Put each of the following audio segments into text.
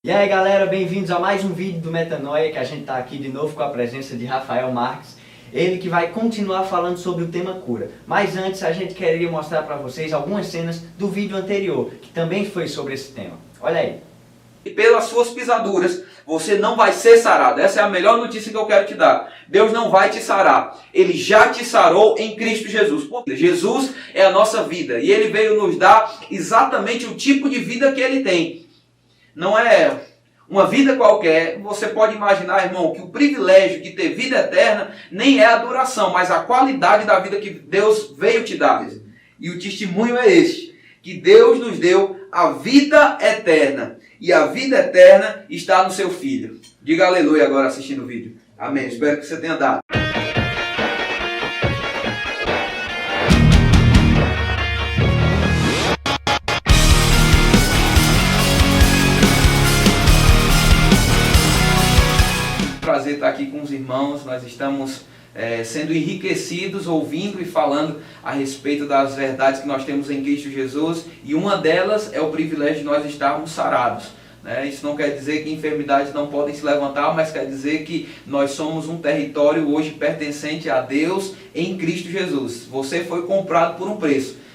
E aí galera, bem-vindos a mais um vídeo do Metanoia, que a gente está aqui de novo com a presença de Rafael Marques, ele que vai continuar falando sobre o tema cura. Mas antes a gente queria mostrar para vocês algumas cenas do vídeo anterior, que também foi sobre esse tema. Olha aí. E pelas suas pisaduras você não vai ser sarado. Essa é a melhor notícia que eu quero te dar. Deus não vai te sarar. Ele já te sarou em Cristo Jesus. Porque Jesus é a nossa vida. E Ele veio nos dar exatamente o tipo de vida que Ele tem. Não é uma vida qualquer. Você pode imaginar, irmão, que o privilégio de ter vida eterna nem é a duração, mas a qualidade da vida que Deus veio te dar. E o testemunho é este. Que Deus nos deu a vida eterna. E a vida eterna está no seu Filho. Diga aleluia agora assistindo o vídeo. Amém. Espero que você tenha dado. Prazer estar aqui com os irmãos. Nós estamos sendo enriquecidos, ouvindo e falando a respeito das verdades que nós temos em Cristo Jesus, e uma delas é o privilégio de nós estarmos sarados. Isso não quer dizer que enfermidades não podem se levantar, mas quer dizer que nós somos um território hoje pertencente a Deus em Cristo Jesus. Você foi comprado por um preço.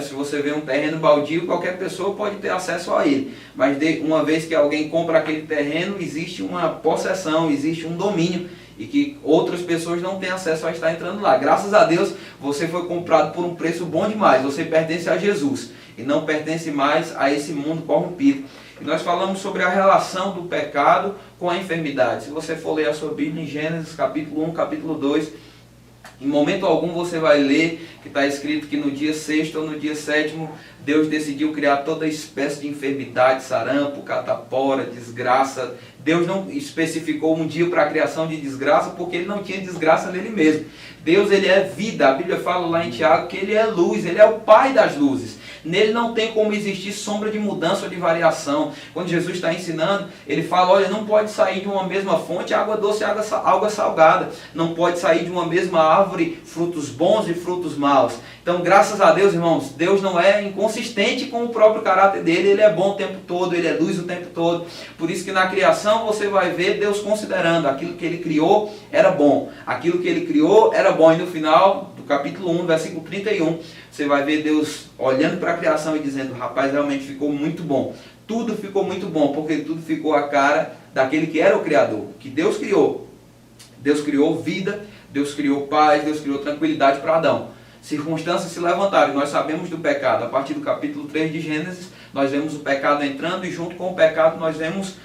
Se você vê um terreno baldio, qualquer pessoa pode ter acesso a ele. Mas uma vez que alguém compra aquele terreno, existe uma possessão, existe um domínio, e que outras pessoas não têm acesso a estar entrando lá. Graças a Deus, você foi comprado por um preço bom demais. Você pertence a Jesus e não pertence mais a esse mundo corrompido. E nós falamos sobre a relação do pecado com a enfermidade. Se você for ler a sua Bíblia em Gênesis capítulo 1, capítulo 2, em momento algum você vai ler que está escrito que no dia 6º ou no dia 7º, Deus decidiu criar toda espécie de enfermidade, sarampo, catapora, desgraça. Deus não especificou um dia para a criação de desgraça, porque Ele não tinha desgraça nele mesmo. Deus, Ele é vida. A Bíblia fala lá em Tiago que Ele é luz, Ele é o Pai das luzes. Nele não tem como existir sombra de mudança ou de variação. Quando Jesus está ensinando, Ele fala, olha, não pode sair de uma mesma fonte água doce e água salgada. Não pode sair de uma mesma árvore frutos bons e frutos maus. Então, graças a Deus, irmãos, Deus não é inconsistente com o próprio caráter dele. Ele é bom o tempo todo, Ele é luz o tempo todo. Por isso que na criação você vai ver Deus considerando aquilo que Ele criou era bom. Aquilo que Ele criou era bom. E no final do capítulo 1, versículo 31, você vai ver Deus olhando para a criação e dizendo, rapaz, realmente ficou muito bom. Tudo ficou muito bom, porque tudo ficou a cara daquele que era o Criador, que Deus criou. Deus criou vida, Deus criou paz, Deus criou tranquilidade para Adão. Circunstâncias se levantaram, e nós sabemos do pecado. A partir do capítulo 3 de Gênesis, nós vemos o pecado entrando, e junto com o pecado nós vemos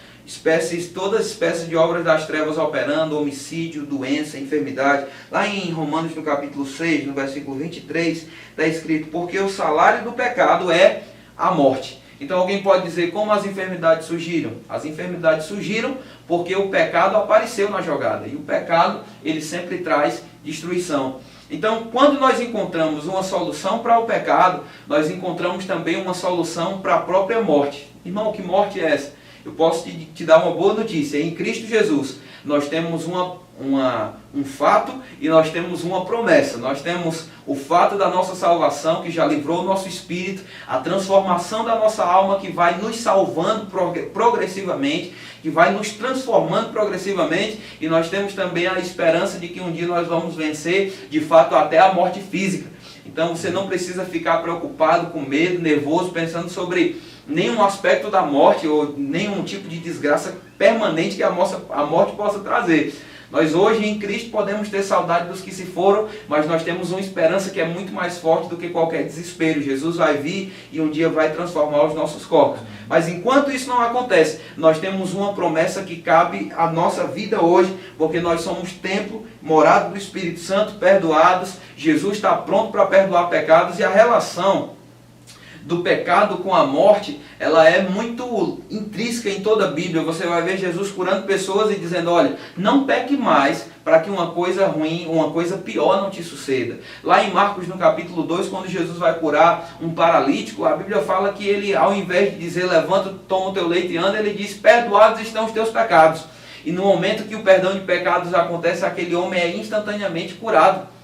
todas as espécies de obras das trevas operando, homicídio, doença, enfermidade. Lá em Romanos, no capítulo 6, no versículo 23, está escrito, porque o salário do pecado é a morte. Então alguém pode dizer, como as enfermidades surgiram? As enfermidades surgiram porque o pecado apareceu na jogada. E o pecado, ele sempre traz destruição. Então, quando nós encontramos uma solução para o pecado, nós encontramos também uma solução para a própria morte. Irmão, que morte é essa? Eu posso te dar uma boa notícia. Em Cristo Jesus, nós temos um fato e nós temos uma promessa. Nós temos o fato da nossa salvação, que já livrou o nosso espírito, a transformação da nossa alma, que vai nos salvando progressivamente, que vai nos transformando progressivamente, e nós temos também a esperança de que um dia nós vamos vencer, de fato, até a morte física. Então você não precisa ficar preocupado, com medo, nervoso, pensando sobre nenhum aspecto da morte ou nenhum tipo de desgraça permanente que a morte possa trazer. Nós hoje em Cristo podemos ter saudade dos que se foram, mas nós temos uma esperança que é muito mais forte do que qualquer desespero. Jesus vai vir e um dia vai transformar os nossos corpos. Mas enquanto isso não acontece, nós temos uma promessa que cabe à nossa vida hoje, porque nós somos templo, morada do Espírito Santo, perdoados. Jesus está pronto para perdoar pecados, e a relação do pecado com a morte, ela é muito intrínseca em toda a Bíblia. Você vai ver Jesus curando pessoas e dizendo, olha, não peque mais para que uma coisa ruim, uma coisa pior não te suceda. Lá em Marcos, no capítulo 2, quando Jesus vai curar um paralítico, a Bíblia fala que ele, ao invés de dizer, levanta, toma o teu leito e anda, ele diz, perdoados estão os teus pecados. E no momento que o perdão de pecados acontece, aquele homem é instantaneamente curado.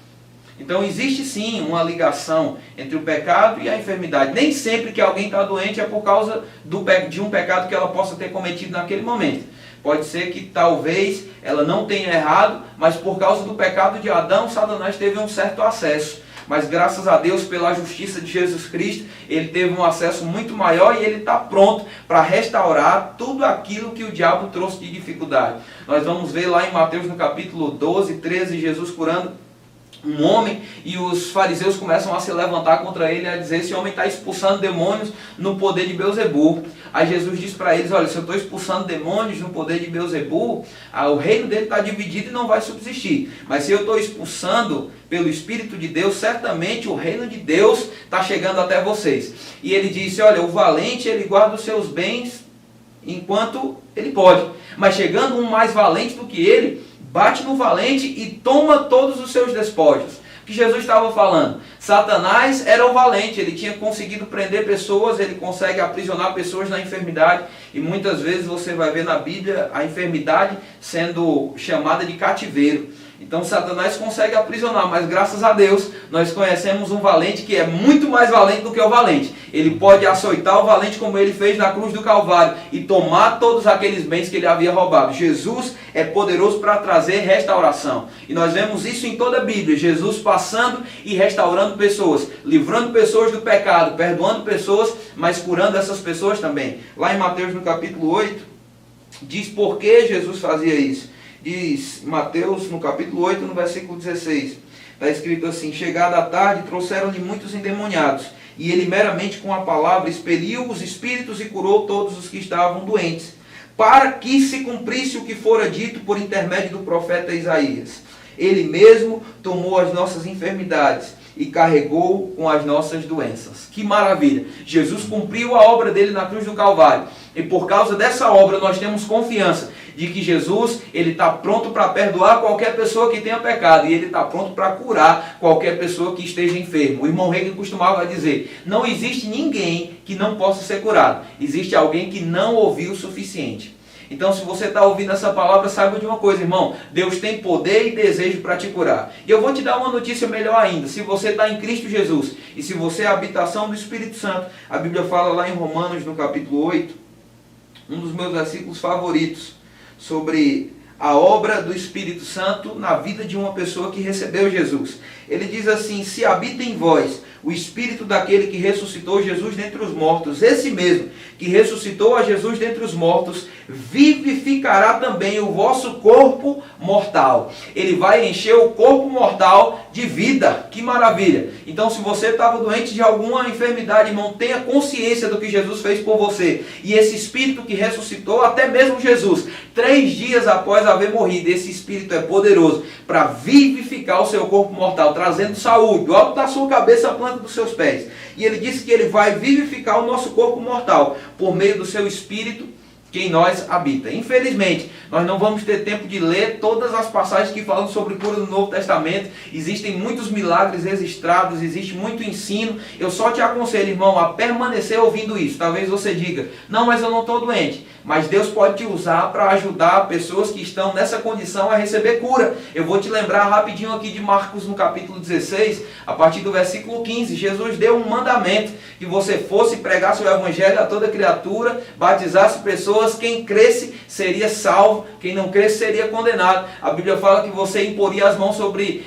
Então existe sim uma ligação entre o pecado e a enfermidade. Nem sempre que alguém está doente é por causa de um pecado que ela possa ter cometido naquele momento. Pode ser que talvez ela não tenha errado, mas por causa do pecado de Adão, Satanás teve um certo acesso. Mas graças a Deus, pela justiça de Jesus Cristo, ele teve um acesso muito maior e ele está pronto para restaurar tudo aquilo que o diabo trouxe de dificuldade. Nós vamos ver lá em Mateus no capítulo 12, 13, Jesus curando um homem, e os fariseus começam a se levantar contra ele, a dizer: esse homem está expulsando demônios no poder de Beelzebul. Aí Jesus diz para eles: olha, se eu estou expulsando demônios no poder de Beelzebul, o reino dele está dividido e não vai subsistir. Mas se eu estou expulsando pelo Espírito de Deus, certamente o reino de Deus está chegando até vocês. E ele disse: olha, o valente, ele guarda os seus bens enquanto ele pode, mas chegando um mais valente do que ele, bate no valente e toma todos os seus despojos. O que Jesus estava falando? Satanás era o valente, ele tinha conseguido prender pessoas, ele consegue aprisionar pessoas na enfermidade, e muitas vezes você vai ver na Bíblia a enfermidade sendo chamada de cativeiro. Então Satanás consegue aprisionar, mas graças a Deus nós conhecemos um valente que é muito mais valente do que o valente. Ele pode açoitar o valente como ele fez na cruz do Calvário e tomar todos aqueles bens que ele havia roubado. Jesus é poderoso para trazer restauração. E nós vemos isso em toda a Bíblia. Jesus passando e restaurando pessoas, livrando pessoas do pecado, perdoando pessoas, mas curando essas pessoas também. Lá em Mateus no capítulo 8, diz por que Jesus fazia isso. Diz Mateus no capítulo 8, no versículo 16, está escrito assim: chegada a tarde, trouxeram-lhe muitos endemoniados, e ele meramente com a palavra expeliu os espíritos e curou todos os que estavam doentes, para que se cumprisse o que fora dito por intermédio do profeta Isaías. Ele mesmo tomou as nossas enfermidades e carregou com as nossas doenças. Que maravilha! Jesus cumpriu a obra dele na cruz do Calvário, e por causa dessa obra nós temos confiança de que Jesus, ele está pronto para perdoar qualquer pessoa que tenha pecado, e ele está pronto para curar qualquer pessoa que esteja enfermo. O irmão Reagan costumava dizer: não existe ninguém que não possa ser curado, existe alguém que não ouviu o suficiente. Então, se você está ouvindo essa palavra, saiba de uma coisa, irmão: Deus tem poder e desejo para te curar. E eu vou te dar uma notícia melhor ainda. Se você está em Cristo Jesus, e se você é a habitação do Espírito Santo, a Bíblia fala lá em Romanos, no capítulo 8, um dos meus versículos favoritos, sobre a obra do Espírito Santo na vida de uma pessoa que recebeu Jesus. Ele diz assim: se habita em vós o Espírito daquele que ressuscitou Jesus dentre os mortos, esse mesmo que ressuscitou a Jesus dentre os mortos, vivificará também o vosso corpo mortal. Ele vai encher o corpo mortal de vida. Que maravilha! Então, se você estava doente de alguma enfermidade, irmão, tenha consciência do que Jesus fez por você. E esse Espírito que ressuscitou, até mesmo Jesus, 3 dias após haver morrido, esse Espírito é poderoso para vivificar o seu corpo mortal, trazendo saúde, do alto da sua cabeça à planta dos seus pés. E ele disse que ele vai vivificar o nosso corpo mortal por meio do seu Espírito que em nós habita. Infelizmente, nós não vamos ter tempo de ler todas as passagens que falam sobre cura no Novo Testamento. Existem muitos milagres registrados, existe muito ensino. Eu só te aconselho, irmão, a permanecer ouvindo isso. Talvez você diga: não, mas eu não estou doente. Mas Deus pode te usar para ajudar pessoas que estão nessa condição a receber cura. Eu vou te lembrar rapidinho aqui de Marcos no capítulo 16, a partir do versículo 15. Jesus deu um mandamento: que você fosse pregar o evangelho a toda criatura, batizasse pessoas. Quem cresce seria salvo, quem não cresce seria condenado. A Bíblia fala que você imporia as mãos sobre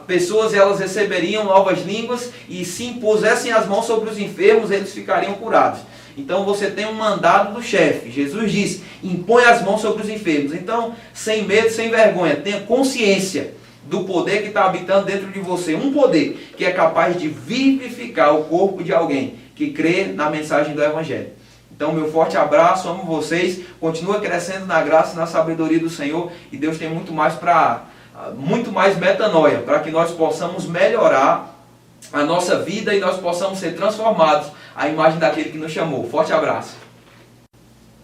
pessoas e elas receberiam novas línguas, e se impusessem as mãos sobre os enfermos, eles ficariam curados. Então você tem um mandado do chefe. Jesus disse: impõe as mãos sobre os enfermos. Então, sem medo, sem vergonha, tenha consciência do poder que está habitando dentro de você. Um poder que é capaz de vivificar o corpo de alguém que crê na mensagem do Evangelho. Então, meu forte abraço, amo vocês, continua crescendo na graça e na sabedoria do Senhor, e Deus tem muito mais metanoia, para que nós possamos melhorar a nossa vida e nós possamos ser transformados à imagem daquele que nos chamou. Forte abraço.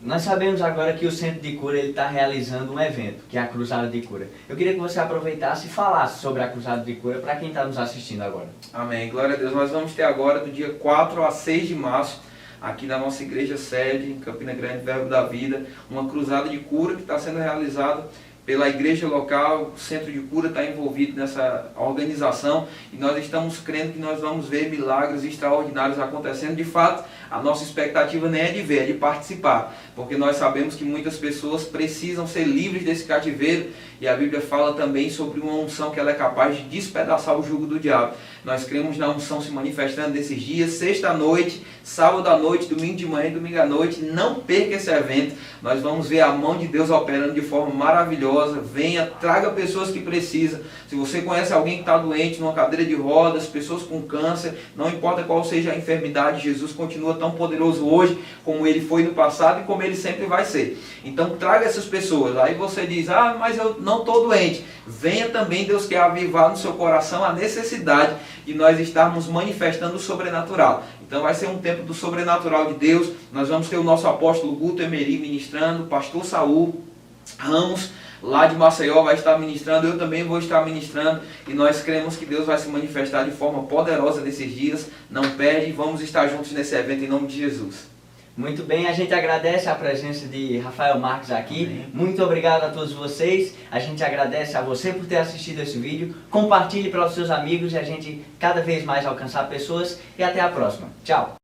Nós sabemos agora que o Centro de Cura está realizando um evento, que é a Cruzada de Cura. Eu queria que você aproveitasse e falasse sobre a Cruzada de Cura para quem está nos assistindo agora. Amém. Glória a Deus. Nós vamos ter agora, do dia 4 a 6 de março, aqui na nossa igreja sede, em Campina Grande, Verbo da Vida, uma cruzada de cura que está sendo realizada pela igreja local, o Centro de Cura está envolvido nessa organização e nós estamos crendo que nós vamos ver milagres extraordinários acontecendo. De fato, a nossa expectativa nem é de ver, é de participar, porque nós sabemos que muitas pessoas precisam ser livres desse cativeiro e a Bíblia fala também sobre uma unção que ela é capaz de despedaçar o jugo do diabo. Nós cremos na unção se manifestando nesses dias, sexta à noite, sábado à noite, domingo de manhã e domingo à noite. Não perca esse evento, nós vamos ver a mão de Deus operando de forma maravilhosa. Venha, traga pessoas que precisam. Se você conhece alguém que está doente, numa cadeira de rodas, pessoas com câncer, não importa qual seja a enfermidade, Jesus continua tão poderoso hoje como ele foi no passado e como ele sempre vai ser. Então traga essas pessoas. Aí você diz, mas eu não estou doente. Venha também, Deus quer avivar no seu coração a necessidade de nós estarmos manifestando o sobrenatural. Então vai ser um tempo do sobrenatural de Deus. Nós vamos ter o nosso apóstolo Guto Emery ministrando, o pastor Saul Ramos, lá de Maceió, vai estar ministrando, eu também vou estar ministrando, e nós cremos que Deus vai se manifestar de forma poderosa nesses dias. Não perde, vamos estar juntos nesse evento em nome de Jesus. Muito bem, a gente agradece a presença de Rafael Marques aqui. Amém. Muito obrigado a todos vocês. A gente agradece a você por ter assistido esse vídeo. Compartilhe para os seus amigos e a gente cada vez mais alcançar pessoas. E até a próxima. Tchau!